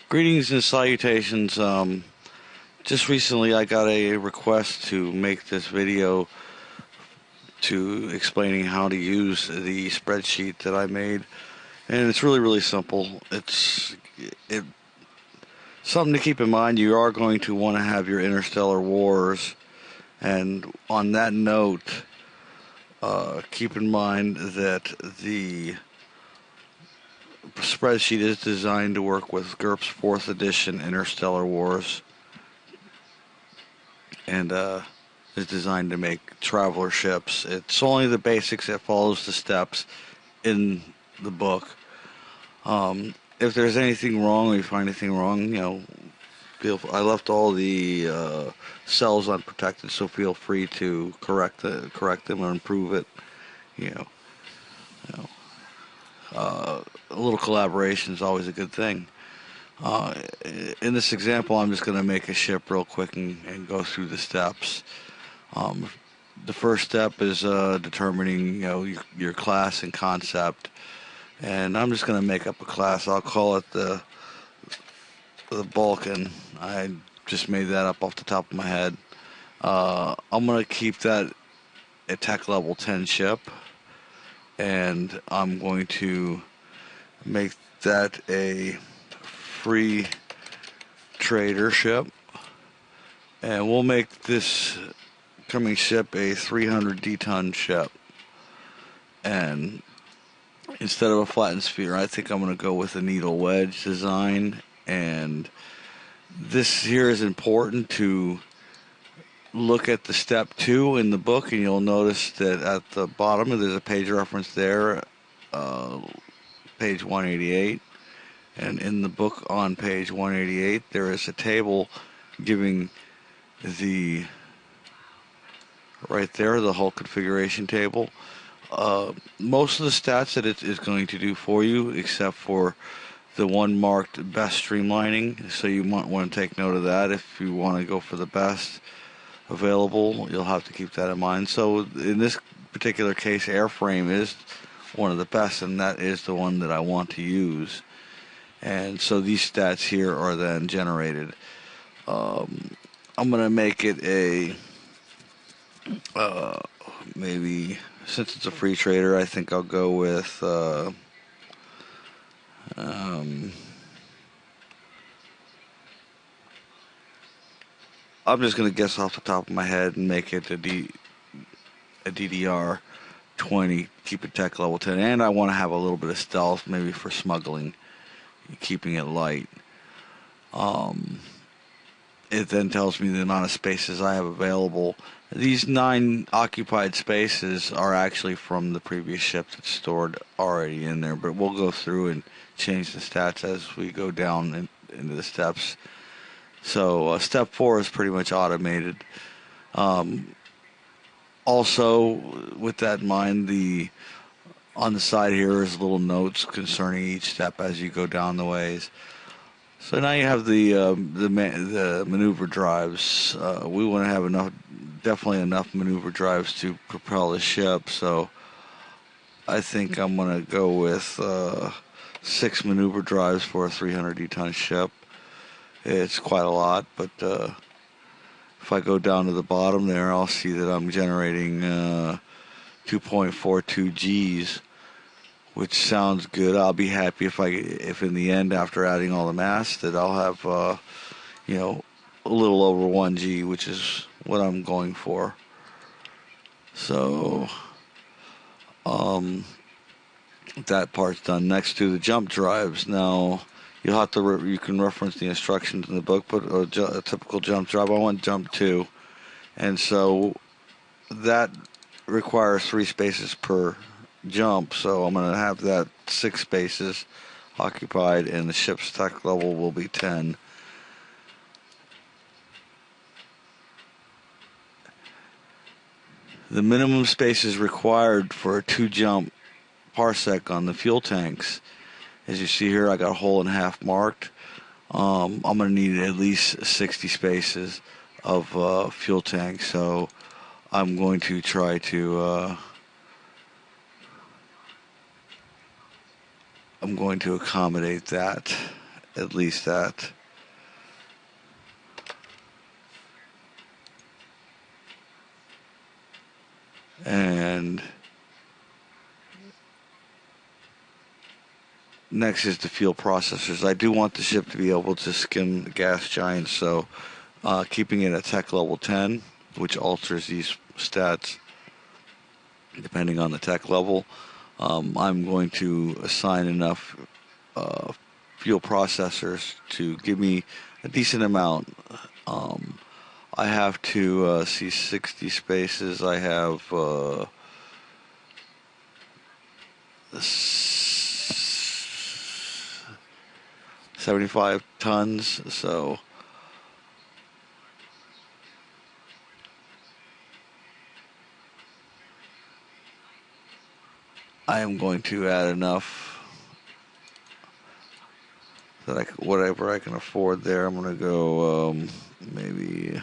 Greetings and salutations. Just recently I got a request to make this video to explaining how to use the spreadsheet that I made. And it's really simple. It something to keep in mind. You are going to want to have your interstellar wars. And on that note, keep in mind that the spreadsheet is designed to work with Gurps 4th edition Interstellar Wars. And is designed to make traveler ships. It's only the basics. It follows the steps in the book. If there's anything wrong or you find anything wrong, I left all the cells unprotected, so feel free to correct them or improve it. You know, you know, a little collaboration is always a good thing. In this example, I'm just going to make a ship real quick and go through the steps. The first step is determining your class and concept, and I'm just going to make up a class. I'll call it the Balkan. I just made that up off the top of my head. I'm going to keep that a tech level 10 ship, and I'm going to make that a free trader ship, and we'll make this coming ship a 300 d-ton ship. And instead of a flattened sphere, I think I'm going to go with a needle wedge design. And this here is important to look at the step 2 in the book, and you'll notice that at the bottom there's a page reference there, page 188. And in the book on page 188, there is a table giving right there, the whole configuration table. Most of the stats that it is going to do for you, except for the one marked best streamlining. So you might want to take note of that. If you want to go for the best available, you'll have to keep that in mind. So in this particular case, airframe is one of the best, and that is the one that I want to use. And so these stats here are then generated. I'm going to make it a, maybe, since it's a free trader, I think I'll go with, I'm just going to guess off the top of my head and make it a DDR 20, keep it tech level 10. And I want to have a little bit of stealth, maybe for smuggling, keeping it light. It then tells me the amount of spaces I have available. These 9 occupied spaces are actually from the previous ship that's stored already in there, but we'll go through and change the stats as we go down into the steps. So step 4 is pretty much automated. Also, with that in mind, on the side here is little notes concerning each step as you go down the ways. So now you have the maneuver drives. We want to have definitely enough maneuver drives to propel the ship. So I think I'm going to go with 6 maneuver drives for a 300 d-ton ship. It's quite a lot, but if I go down to the bottom there, I'll see that I'm generating 2.42 Gs, which sounds good. I'll be happy if in the end, after adding all the mass, that I'll have a little over 1 G, which is what I'm going for. So that part's done. Next to the jump drives. Now you can reference the instructions in the book, but a typical jump drive, I want jump 2, and so that requires 3 spaces per jump, so I'm going to have that 6 spaces occupied, and the ship's tech level will be 10. The minimum spaces required for a 2-jump parsec on the fuel tanks, as you see here, I got a hole and a half marked. I'm going to need at least 60 spaces of fuel tank, so I'm going to try to accommodate that at least that. And next is the fuel processors. I do want the ship to be able to skim the gas giants, so keeping it at tech level 10, which alters these stats depending on the tech level. I'm going to assign enough fuel processors to give me a decent amount. I have to see 60 spaces. I have 75 tons, so I am going to add enough that whatever I can afford there. I'm going to go maybe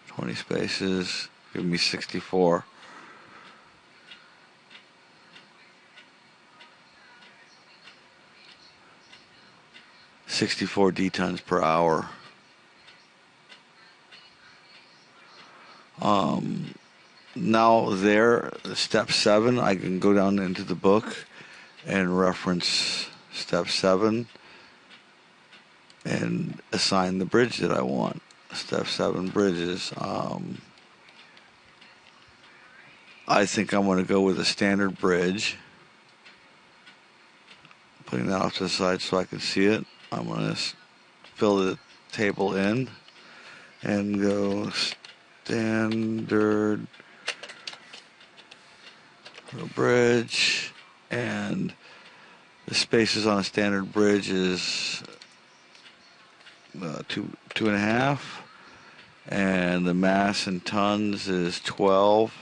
20 spaces, give me 64. D-tons per hour. Now there, step 7, I can go down into the book and reference step 7 and assign the bridge that I want. Step 7 bridges. I think I'm going to go with a standard bridge. Putting that off to the side so I can see it. I'm going to fill the table in and go standard bridge, and the spaces on a standard bridge is 2.5, and the mass in tons is 12.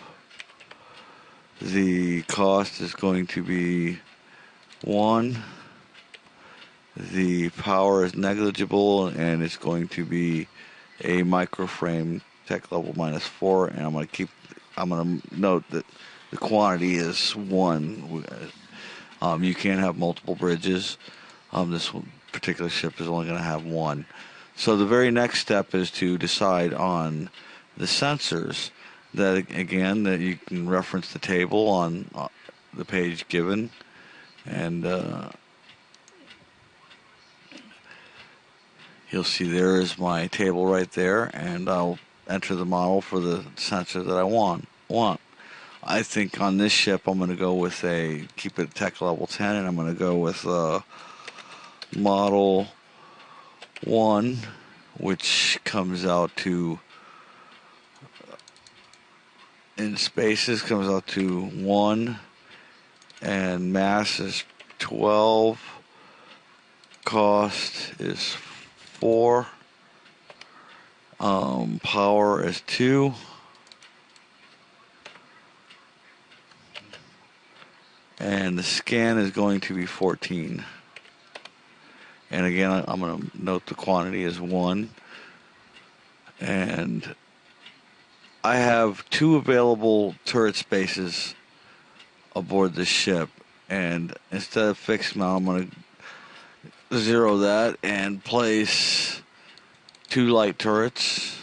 The cost is going to be 1. The power is negligible, and it's going to be a microframe tech level -4, and I'm going to note that the quantity is 1. You can't have multiple bridges. This particular ship is only going to have 1. So the very next step is to decide on the sensors. That again, that you can reference the table on the page given, and you'll see there is my table right there, and I'll enter the model for the sensor that I want. I think on this ship I'm going to go with keep it tech level 10, and I'm going to go with model 1, which comes out to, in spaces, comes out to 1, and mass is 12, cost is 4, power is 2, and the scan is going to be 14. And again, I'm going to note the quantity is 1, and I have 2 available turret spaces aboard this ship, and instead of fixed mount, I'm going to 0 that and place 2 light turrets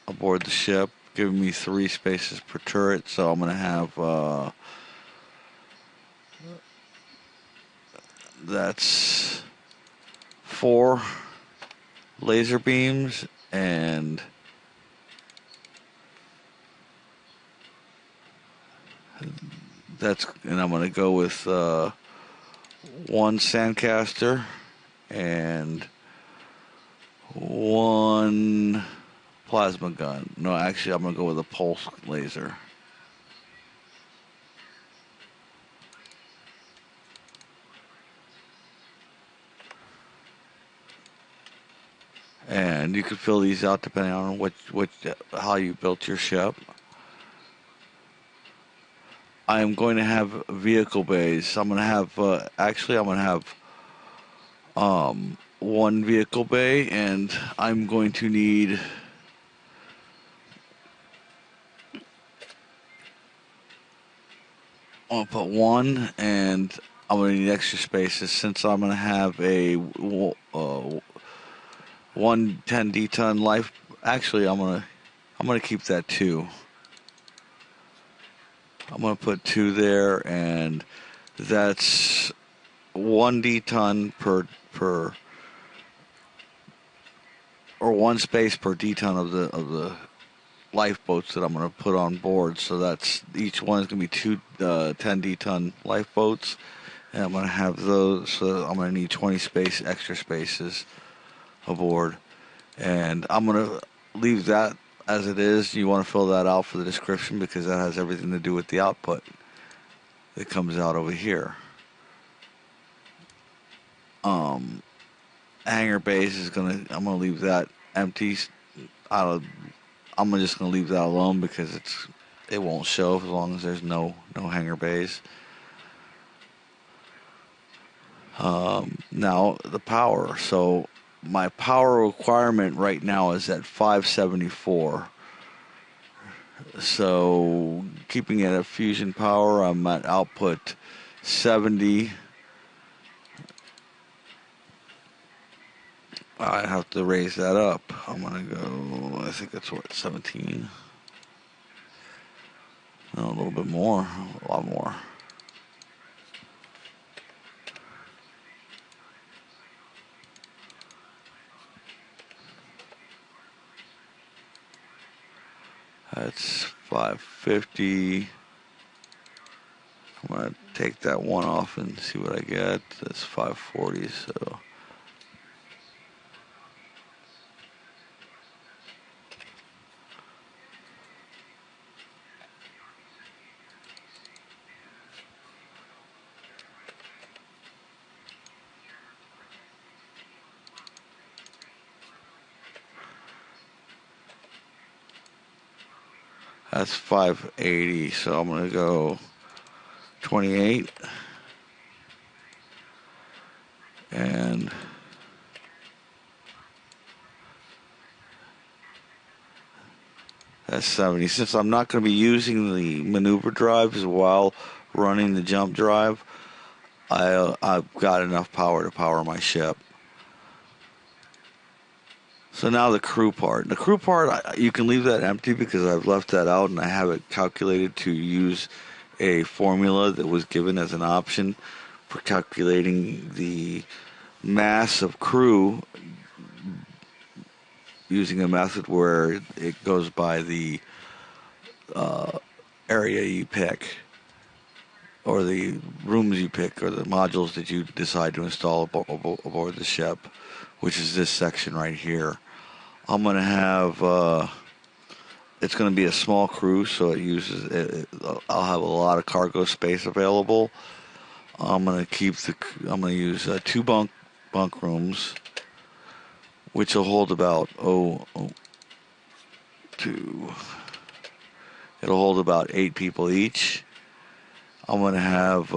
aboard the ship, giving me 3 spaces per turret. So I'm going to have that's 4 laser beams, and I'm going to go with 1 sandcaster and 1 plasma gun. No, actually, I'm going to go with a pulse laser. And you can fill these out depending on how you built your ship. I'm going to have vehicle bays. I'm going to have I'm going to have 1 vehicle bay, and I'm going to need I'll put 1, and I'm going to need extra spaces since I'm going to have a 110 ton life. Actually, I'm gonna keep that 2. I'm gonna put 2 there, and that's 1 D-ton per or 1 space per D-ton of the lifeboats that I'm gonna put on board. So that's each one is gonna be 2 10 D-ton lifeboats, and I'm gonna have those. So I'm gonna need 20 extra spaces aboard, and I'm gonna leave that as it is. You want to fill that out for the description because that has everything to do with the output that comes out over here. Hangar base is I'm gonna leave that empty. I'm just gonna leave that alone because it won't show as long as there's no hangar bays. Now the power. So my power requirement right now is at 574. So keeping it at fusion power, I'm at output 70. I have to raise that up. I'm gonna go. I think that's what 17. No, a little bit more. A lot more. That's 550. I'm gonna take that 1 off and see what I get. That's 540. So. That's 580, so I'm going to go 28. And that's 70. Since I'm not going to be using the maneuver drives while running the jump drive, I've got enough power to power my ship. So now the crew part. The crew part, you can leave that empty because I've left that out and I have it calculated to use a formula that was given as an option for calculating the mass of crew using a method where it goes by the area you pick or the rooms you pick or the modules that you decide to install aboard the ship, which is this section right here. I'm going to have, it's going to be a small crew, so I'll have a lot of cargo space available. I'm going to use 2 bunk rooms, which will hold about, it'll hold about 8 people each. I'm going to have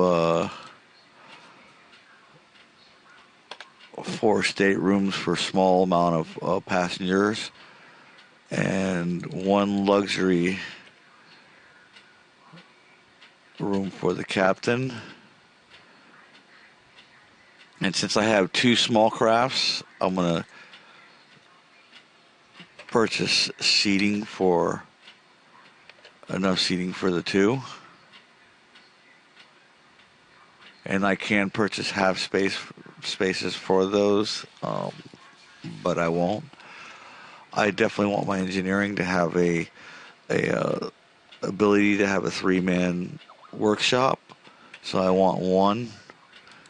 4 staterooms for small amount of passengers and 1 luxury room for the captain. And since I have 2 small crafts, I'm going to purchase enough seating for the 2. And I can purchase half spaces for those, but I won't. I definitely want my engineering to have a ability to have a 3-man workshop. So I want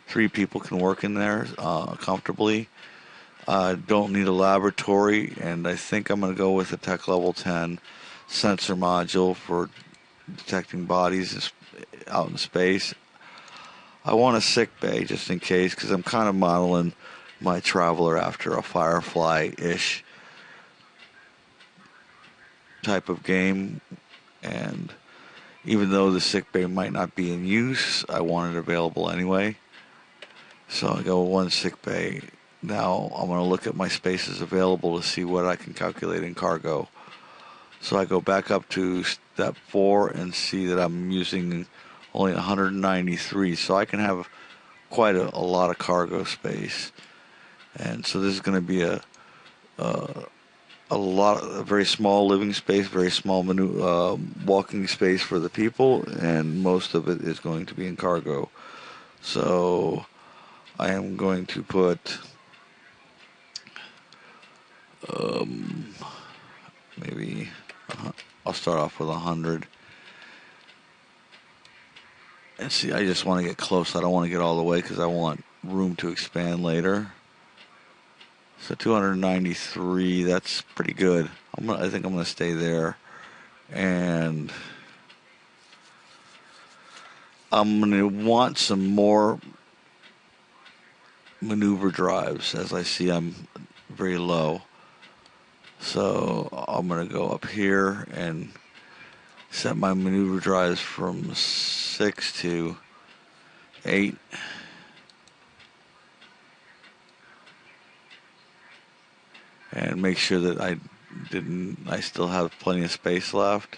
3 people can work in there comfortably. Don't need a laboratory, and I think I'm going to go with a Tech Level 10 sensor module for detecting bodies out in space. I want a sick bay just in case, because I'm kind of modeling my Traveler after a Firefly-ish type of game. And even though the sick bay might not be in use, I want it available anyway. So I go 1 sick bay. Now I'm going to look at my spaces available to see what I can calculate in cargo. So I go back up to step 4 and see that I'm using only 193. So I can have quite a lot of cargo space, and so this is going to be a very small living space, very small walking space for the people, and most of it is going to be in cargo. So I am going to put maybe I'll start off with 100. And see, I just want to get close. I don't want to get all the way because I want room to expand later. So 293, that's pretty good. I think I'm gonna stay there, and I'm gonna want some more maneuver drives. As I see, I'm very low, so I'm gonna go up here and set my maneuver drives from 6 to 8. And make sure that I still have plenty of space left.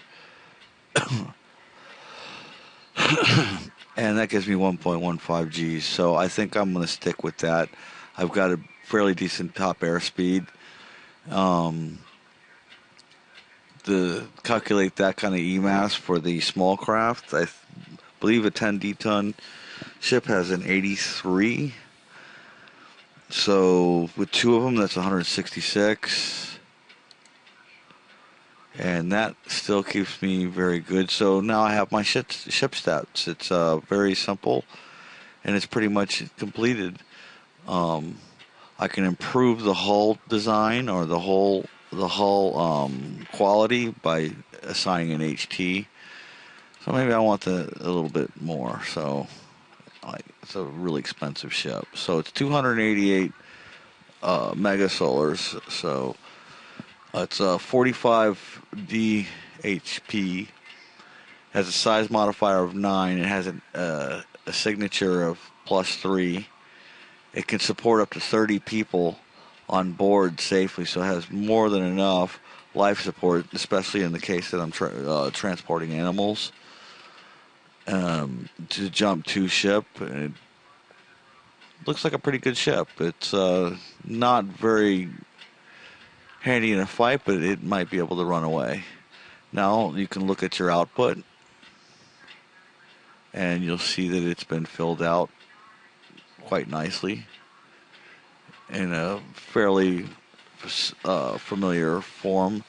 And that gives me 1.15 Gs. So I think I'm going to stick with that. I've got a fairly decent top airspeed. To calculate that kind of EMAS for the small craft, I believe a 10D ton ship has an 83. So with two of them, that's 166. And that still keeps me very good. So now I have my ship stats. It's very simple, and it's pretty much completed. I can improve the hull design or the hull quality by assigning an HT. So maybe I want a little bit more. So it's a really expensive ship. So it's 288 megasolars. So it's 45 DHP. Has a size modifier of 9. It has a signature of +3. It can support up to 30 people on board safely, so it has more than enough life support, especially in the case that I'm transporting animals. To jump to ship, it looks like a pretty good ship. It's not very handy in a fight, but it might be able to run away. Now you can look at your output, and you'll see that it's been filled out quite nicely in a fairly familiar form.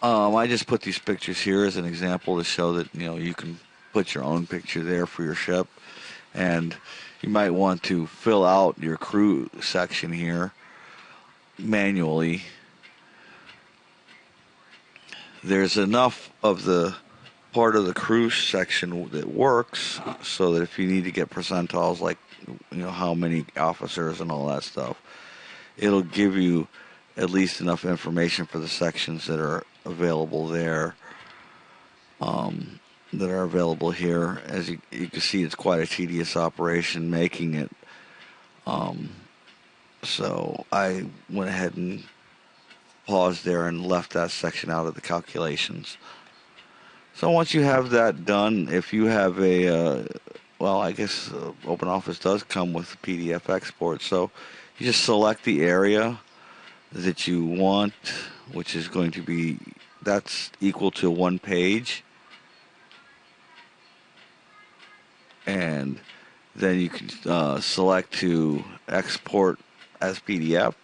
I just put these pictures here as an example to show that you can put your own picture there for your ship, and you might want to fill out your crew section here manually. There's enough of the part of the crew section that works so that if you need to get percentiles like how many officers and all that stuff, it'll give you at least enough information for the sections that are available there, that are available here. As you can see, it's quite a tedious operation making it. So I went ahead and paused there and left that section out of the calculations. So once you have that done, if you have I guess OpenOffice does come with a PDF export. So you just select the area that you want, which is going to be, that's equal to 1 page. And then you can select to export as PDF.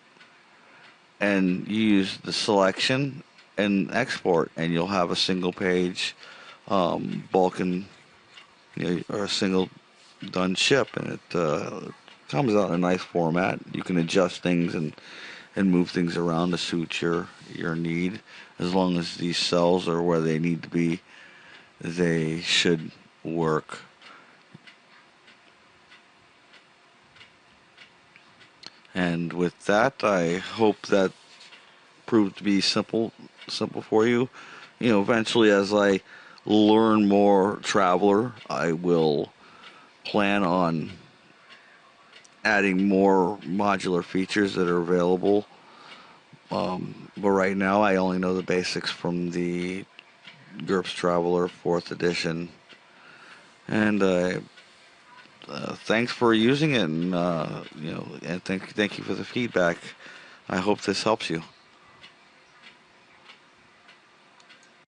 And you use the selection and export, and you'll have a single page Balkan, or a single done ship, and it comes out in a nice format. You can adjust things and move things around to suit your need. As long as these cells are where they need to be, they should work. And with that, I hope that proved to be simple for you. Eventually, as I learn more Traveler, I will plan on adding more modular features that are available. But right now, I only know the basics from the Gurps Traveler 4th edition. And thanks for using it, and and thank you for the feedback. I hope this helps you.